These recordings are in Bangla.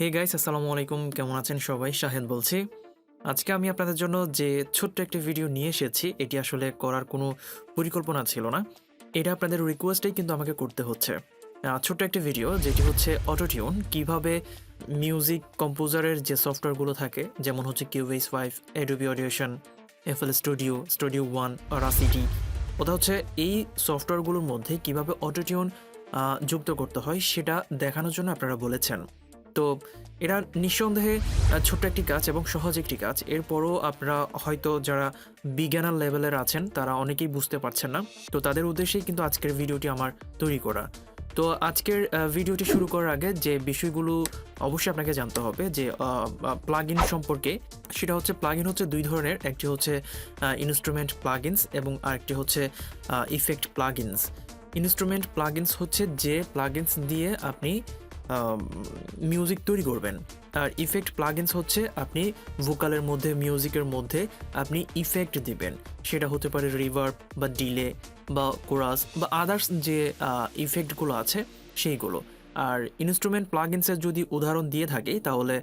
হে গাইস, আসসালামু আলাইকুম। কেমন আছেন সবাই? শাহেদ বলছি। আজকে আমি আপনাদের জন্য যে ছোট্ট একটা ভিডিও নিয়ে এসেছি, এটি আসলে করার কোনো পরিকল্পনা ছিল না। এটা আপনাদের রিকোয়েস্টেই কিন্তু আমাকে করতে হচ্ছে। ছোট্ট একটা ভিডিও যেটি হচ্ছে অটোটিউন কিভাবে মিউজিক কম্পোজারের যে সফটওয়্যারগুলো থাকে, যেমন হচ্ছে Cubase 5, Adobe audition, FL studio, studio 1, Audacity. ওটা হচ্ছে এই সফটওয়্যারগুলোর মধ্যে কিভাবে অটোটিউন যুক্ত করতে হয় সেটা দেখানোর জন্য আপনারা বলেছেন। তো এটা নিঃসন্দেহে ছোট্ট একটি কাজ এবং সহজ একটি কাজ। এরপরও আপনারা হয়তো যারা বিজ্ঞানার লেভেলের আছেন তারা অনেকেই বুঝতে পারছেন না। তো তাদের উদ্দেশ্যেই কিন্তু আজকের ভিডিওটি আমার তৈরি করা। তো আজকের ভিডিওটি শুরু করার আগে যে বিষয়গুলো অবশ্যই আপনাকে জানতে হবে যে প্লাগইন সম্পর্কে। সেটা হচ্ছে প্লাগইন হচ্ছে ২ ধরনের। একটি হচ্ছে ইনস্ট্রুমেন্ট প্লাগইনস এবং আরেকটি হচ্ছে ইফেক্ট প্লাগইনস। ইনস্ট্রুমেন্ট প্লাগইনস হচ্ছে যে প্লাগইনস দিয়ে আপনি মিউজিক তৈরি করবেন। আর ইফেক্ট প্লাগইনস হচ্ছে আপনি ভোকালের মধ্যে, মিউজিকের মধ্যে আপনি ইফেক্ট দিবেন। সেটা হতে পারে রিভার্ব বা ডিলে বা কোরাস বা আদার্স যে ইফেক্টগুলো আছে সেইগুলো। আর ইনস্ট্রুমেন্ট প্লাগইনসের যদি উদাহরণ দিয়ে থাকি তাহলে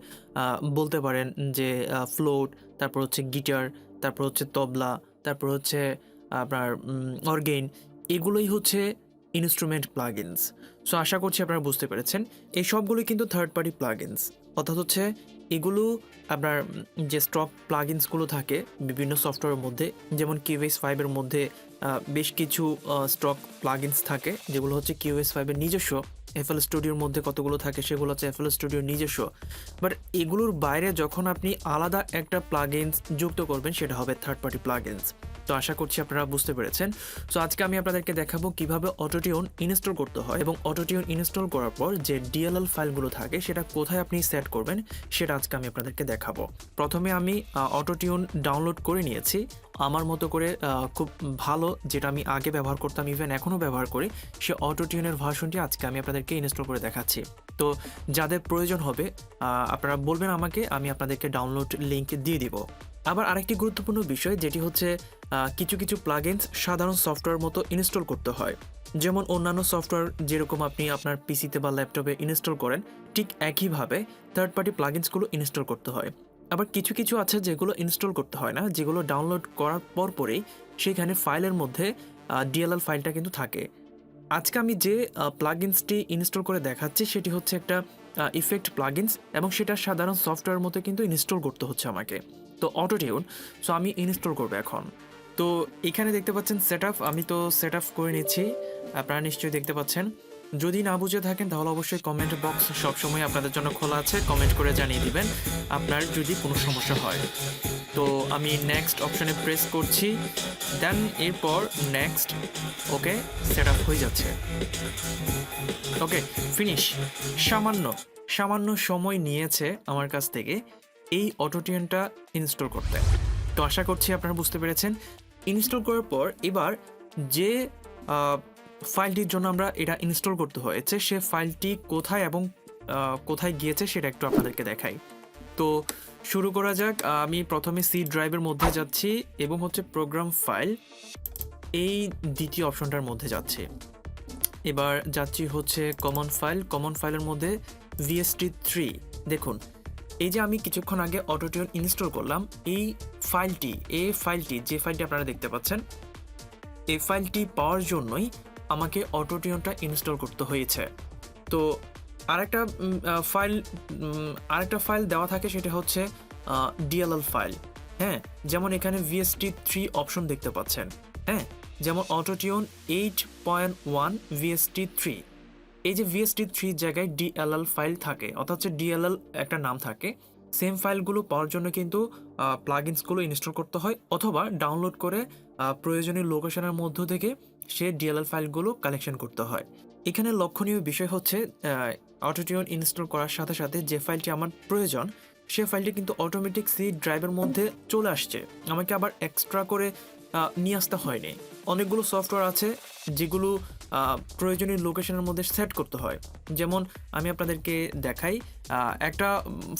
বলতে পারেন যে ফ্লোট, তারপর হচ্ছে গিটার, তারপর হচ্ছে তবলা, তারপর হচ্ছে আপনার অর্গেন। এগুলোই হচ্ছে ইনস্ট্রুমেন্ট প্লাগইনস। সো আশা করছি আপনারা বুঝতে পেরেছেন। এই সবগুলোই কিন্তু থার্ড পার্টি প্লাগইনস। অর্থাৎ হচ্ছে এগুলো আপনার যে স্টক প্লাগইনসগুলো থাকে বিভিন্ন সফটওয়্যারের মধ্যে, যেমন কিউবেস 5 এর মধ্যে বেশ কিছু স্টক প্লাগইনস থাকে যেগুলো হচ্ছে কিউবেস 5 এর নিজস্ব। এফএল স্টুডিওর মধ্যে কতগুলো থাকে সেগুলো হচ্ছে এফএল স্টুডিওর নিজস্ব। বাট এগুলোর বাইরে যখন আপনি আলাদা একটা প্লাগইনস যুক্ত করবেন সেটা হবে থার্ড পার্টি প্লাগইনস। তো আশা করছি আপনারা বুঝতে পেরেছেন। সো আজকে আমি আপনাদেরকে দেখাবো কিভাবে অটোটিউন ইনস্টল করতে হয় এবং অটোটিউন ইনস্টল করার পর যে ডিএলএল ফাইলগুলো থাকে সেটা কোথায় আপনি সেট করবেন সেটা আজকে আমি আপনাদেরকে দেখাবো। প্রথমে আমি অটোটিউন ডাউনলোড করে নিয়েছি আমার মতো করে, খুব ভালো, যেটা আমি আগে ব্যবহার করতাম, ইভেন এখনও ব্যবহার করি, সে অটোটিউনের ভার্সনটি আজকে আমি আপনাদেরকে ইনস্টল করে দেখাচ্ছি। তো যাদের প্রয়োজন হবে আপনারা বলবেন আমাকে, আমি আপনাদেরকে ডাউনলোড লিঙ্ক দিয়ে দিব। আবার আরেকটি গুরুত্বপূর্ণ বিষয় যেটি হচ্ছে কিছু কিছু প্লাগইনস সাধারণ সফটওয়্যার মতো ইনস্টল করতে হয়। যেমন অন্যান্য সফটওয়্যার যেরকম আপনি আপনার পিসিতে বা ল্যাপটপে ইনস্টল করেন, ঠিক একইভাবে থার্ড পার্টি প্লাগইনসগুলো ইনস্টল করতে হয়। আবার কিছু কিছু আছে যেগুলো ইনস্টল করতে হয় না, যেগুলো ডাউনলোড করার পরেই সেখানে ফাইলের মধ্যে ডিএলএল ফাইলটা কিন্তু থাকে। আজকে আমি যে প্লাগইনসটি ইনস্টল করে দেখাচ্ছি সেটি হচ্ছে একটা ইফেক্ট প্লাগইনস এবং সেটা সাধারণ সফটওয়্যার মতো কিন্তু ইনস্টল করতে হচ্ছে আমাকে। তো অটোটিউন, সো আমি ইনস্টল করবো এখন। তো এখানে দেখতে পাচ্ছেন সেটআপ, আমি তো সেটআপ করে নিচ্ছি, আপনারা নিশ্চয়ই দেখতে পাচ্ছেন। যদি না বুঝে থাকেন তাহলে অবশ্যই কমেন্ট বক্স সবসময় আপনাদের জন্য খোলা আছে, কমেন্ট করে জানিয়ে দিবেন আপনার যদি কোনো সমস্যা হয়। তো আমি নেক্সট অপশনে প্রেস করছি, দেন এরপর নেক্সট। ওকে, সেটআপ হয়ে যাচ্ছে। ওকে, ফিনিশ। সামান্য সামান্য সময় নিয়েছে আমার কাছ থেকে এই অটোটিউনটা ইনস্টল করতে। তো আশা করছি আপনারা বুঝতে পেরেছেন। ইনস্টল করার পর এবার যে ফাইলটির জন্য আমরা এটা ইনস্টল করতে হয়েছে সে ফাইলটি কোথায় এবং কোথায় গিয়েছে সেটা একটু আপনাদেরকে দেখাই। তো শুরু করা যাক। আমি প্রথমে সি ড্রাইভের মধ্যে যাচ্ছি এবং হচ্ছে প্রোগ্রাম ফাইল, এই দ্বিতীয় অপশনটার মধ্যে যাচ্ছি। এবার যাচ্ছি হচ্ছে কমন ফাইল, কমন ফাইলের মধ্যে VST3। দেখুন, এই যে আমি কিছুক্ষণ আগে অটোটিউন ইনস্টল করলাম, এই ফাইলটি যে ফাইলটি আপনারা দেখতে পাচ্ছেন, এই ফাইলটি পাওয়ার জন্যই আমাকে অটোটিউনটা ইনস্টল করতে হয়েছে। তো আরেকটা ফাইল দেওয়া থাকে, সেটা হচ্ছে ডিএলএল ফাইল। হ্যাঁ, যেমন এখানে VST3 অপশন দেখতে পাচ্ছেন। হ্যাঁ, যেমন অটোটিউন 8.1 VST3। এই যে VST3 জায়গায় ডিএলএল ফাইল থাকে, অর্থাৎ ডিএলএল একটা নাম থাকে। সেম ফাইলগুলো পাওয়ার জন্য কিন্তু প্লাগইনসগুলো ইনস্টল করতে হয় অথবা ডাউনলোড করে প্রয়োজনীয় লোকেশনের মধ্য থেকে সে ডিএলএল ফাইলগুলো কালেকশন করতে হয়। এখানে লক্ষণীয় বিষয় হচ্ছে অটোটিউন ইনস্টল করার সাথে সাথে যে ফাইলটি আমার প্রয়োজন সে ফাইলটি কিন্তু অটোমেটিক সি ড্রাইভের মধ্যে চলে আসছে, আমাকে আবার এক্সট্রা করে নিয়ে আসতে হয়নি। অনেকগুলো সফটওয়্যার আছে যেগুলো প্রয়োজনীয় লোকেশনের মধ্যে সেট করতে হয়। যেমন আমি আপনাদেরকে দেখাই, একটা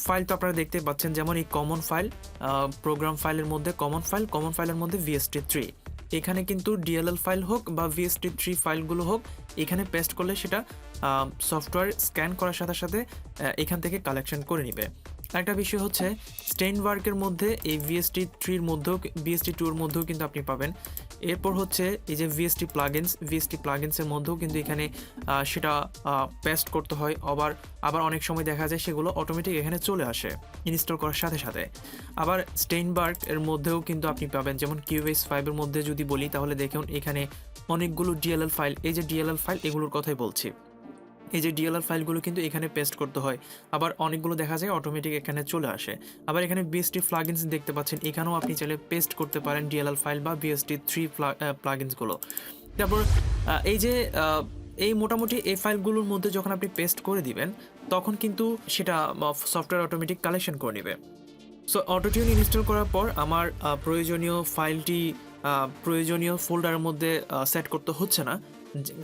ফাইল তো আপনারা দেখতে পাচ্ছেন, যেমন এই কমন ফাইল, প্রোগ্রাম ফাইলের মধ্যে কমন ফাইলের মধ্যে VST3। এখানে কিন্তু ডিএলএল ফাইল হোক বা VST3 ফাইলগুলো হোক, এখানে পেস্ট করলে সেটা সফটওয়্যার স্ক্যান করার সাথে সাথে এখান থেকে কালেকশন করে নিবে। একটা বিষয় হচ্ছে স্টেইনবার্গের মধ্যে এই VST3-র মধ্যেও VST2-এর মধ্যেও কিন্তু আপনি পাবেন। এরপর হচ্ছে এই যে VST প্লাগিনসের মধ্যেও কিন্তু এখানে সেটা পেস্ট করতে হয়। আবার অনেক সময় দেখা যায় সেগুলো অটোমেটিক এখানে চলে আসে ইনস্টল করার সাথে সাথে। আবার স্টেইনবার্গ এর মধ্যেও কিন্তু আপনি পাবেন, যেমন QS5 এর মধ্যে যদি বলি তাহলে দেখুন এখানে অনেকগুলো ডিএলএল ফাইল, এই যে ডিএলএল ফাইল এগুলোর কথাই বলছি। এই যে ডিএলএল ফাইলগুলো কিন্তু এখানে পেস্ট করতে হয়, আবার অনেকগুলো দেখা যায় অটোমেটিক এখানে চলে আসে। আবার এখানে VST প্লাগিনস দেখতে পাচ্ছেন, এখানেও আপনি চাইলে পেস্ট করতে পারেন ডিএলএল ফাইল বা VST3 প্লাগিনসগুলো। তারপর এই যে এই মোটামুটি এই ফাইলগুলোর মধ্যে যখন আপনি পেস্ট করে দিবেন তখন কিন্তু সেটা সফটওয়্যার অটোমেটিক কালেকশন করে নেবে। সো অটোটিউন ইনস্টল করার পর আমার প্রয়োজনীয় ফাইলটি প্রয়োজনীয় ফোল্ডারের মধ্যে সেট করতে হচ্ছে না,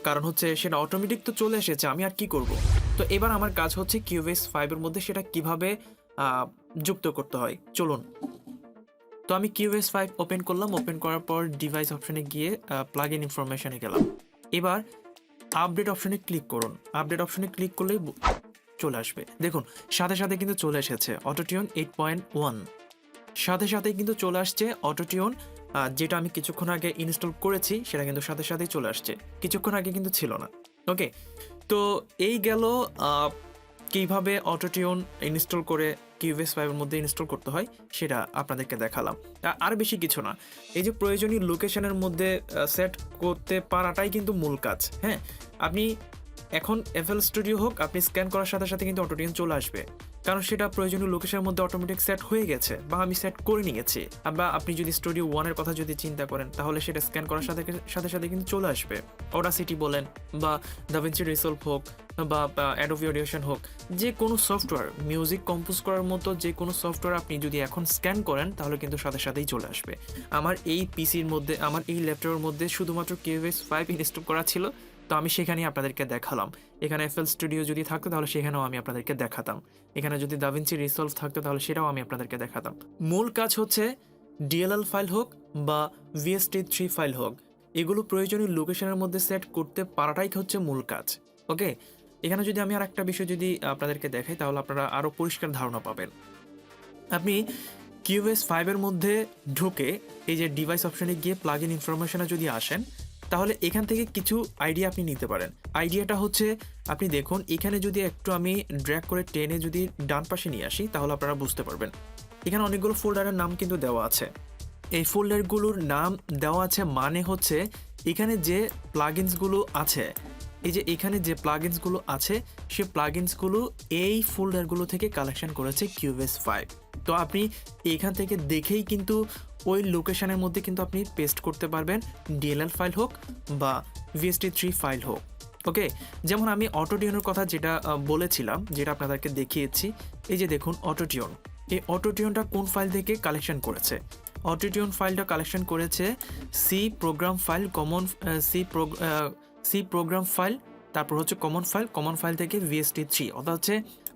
কারণ হচ্ছে সেটা অটোমেটিক তো চলে এসেছে, আমি আর কি করব। তো এবার আমার কাজ হচ্ছে QS5 এর মধ্যে সেটা কিভাবে যুক্ত করতে হয়, চলুন। তো আমি QS5 ওপেন করলাম, ওপেন করার পর ডিভাইস অপশনে গিয়ে প্লাগ ইন ইনফরমেশনে গেলাম। এবার আপডেট অপশনে ক্লিক করুন, আপডেট অপশনে ক্লিক করলেই চলে আসবে। দেখুন সাথে সাথে কিন্তু চলে এসেছে অটোটিউন 8.1, সাথে সাথেই কিন্তু চলে আসছে অটোটিউন, যেটা আমি কিছুক্ষণ আগে ইনস্টল করেছি সেটা কিন্তু সাথে সাথেই চলে আসছে, কিছুক্ষণ আগে কিন্তু ছিল না। ওকে, তো এই গেল কীভাবে অটোটিউন ইনস্টল করে QS5 এর মধ্যে ইনস্টল করতে হয় সেটা আপনাদেরকে দেখালাম। আর বেশি কিছু না, এই যে প্রয়োজনীয় লোকেশনের মধ্যে সেট করতে পারাটাই কিন্তু মূল কাজ। হ্যাঁ, আপনি এখন FL স্টুডিও হোক, আপনি স্ক্যান করার সাথে সাথে কিন্তু অটোটিউন চলে আসবে, কারণ সেটা প্রয়োজনীয় লোকেশনের মধ্যে অটোমেটিক সেট হয়ে গেছে বা আমি সেট করে নিয়েছি। বা আপনি যদি স্টুডিও 1-এর কথা যদি চিন্তা করেন তাহলে সেটা স্ক্যান করার সাথে সাথে সাথে কিন্তু চলে আসবে। অডাসিটি বলেন বা দাভিঞ্চি রিসলভ হোক বা অ্যাডোবি অডিশন হোক, যে কোনো সফটওয়্যার মিউজিক কম্পোজ করার মতো যে কোনো সফটওয়্যার আপনি যদি এখন স্ক্যান করেন তাহলে কিন্তু সাথে সাথেই চলে আসবে। আমার এই পিসির মধ্যে, আমার এই ল্যাপটপের মধ্যে শুধুমাত্র QS5 ইনস্টল করা ছিল, তো আমি সেখানেই আপনাদেরকে দেখালাম। এখানে FL স্টুডিও যদি থাকতো তাহলে সেখানেও আমি আপনাদেরকে দেখাতাম, এখানে যদি দাভিঞ্চি রিসলভ থাকতো তাহলে সেটাও আমি আপনাদেরকে দেখাতাম। মূল কাজ হচ্ছে ডিএলএল ফাইল হোক বা VST3 ফাইল হোক, এগুলো প্রয়োজনীয় লোকেশনের মধ্যে সেট করতে পারাটাই হচ্ছে মূল কাজ। ওকে, এখানে যদি আমি আর একটা বিষয় যদি আপনাদেরকে দেখাই তাহলে আপনারা আরও পরিষ্কার ধারণা পাবেন। আপনি QS5 এর মধ্যে ঢুকে এই যে ডিভাইস অপশনে গিয়ে প্লাগ ইন ইনফরমেশনে যদি আসেন তাহলে এখান থেকে কিছু আইডিয়া আপনি নিতে পারেন। আইডিয়াটা হচ্ছে, আপনি দেখুন এখানে যদি একটু আমি ড্র্যাগ করে টেনে যদি ডান পাশে নিয়ে আসি তাহলে আপনারা বুঝতে পারবেন। এখানে অনেকগুলো ফোল্ডারের নাম কিন্তু দেওয়া আছে। এই ফোল্ডারগুলোর নাম দেওয়া আছে মানে হচ্ছে এখানে যে প্লাগইনসগুলো আছে, এই যে এখানে যে প্লাগইনসগুলো আছে সে প্লাগইনসগুলো এই ফোল্ডারগুলো থেকে কালেকশন করেছে QS5। তো আপনি এখান থেকে দেখেই কিন্তু ওই লোকেশনের মধ্যে কিন্তু আপনি পেস্ট করতে পারবেন ডিএলএল ফাইল হোক বা VST3 ফাইল হোক। ওকে, যেমন আমি অটোটিউনের কথা যেটা বলেছিলাম, যেটা আপনাদেরকে দেখিয়েছি, এই যে দেখুন অটোটিউন, এই অটোটিউনটা কোন ফাইল থেকে কালেকশন করেছে? অটোটিউন ফাইলটা কালেকশন করেছে C program file, C program file, তারপর হচ্ছে কমন ফাইল থেকে VST3, অর্থাৎ হচ্ছে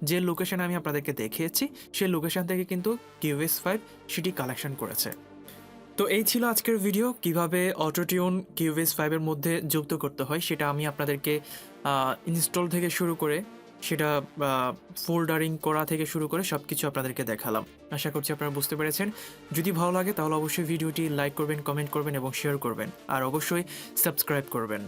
যে লোকেশন আমি আপনাদেরকে দেখিয়েছি সেই লোকেশন থেকে কিন্তু QS5 সেটি কালেকশন করেছে। তো এই ছিল আজকের ভিডিও, কিভাবে অটোটিউন QS5 এর মধ্যে যুক্ত করতে হয় সেটা আমি আপনাদেরকে ইনস্টল থেকে শুরু করে সেটা ফোল্ডারিং করা থেকে শুরু করে সব কিছু আপনাদেরকে দেখালাম। আশা করছি আপনারা বুঝতে পেরেছেন। যদি ভালো লাগে তাহলে অবশ্যই ভিডিওটি লাইক করবেন, কমেন্ট করবেন এবং শেয়ার করবেন, আর অবশ্যই সাবস্ক্রাইব করবেন।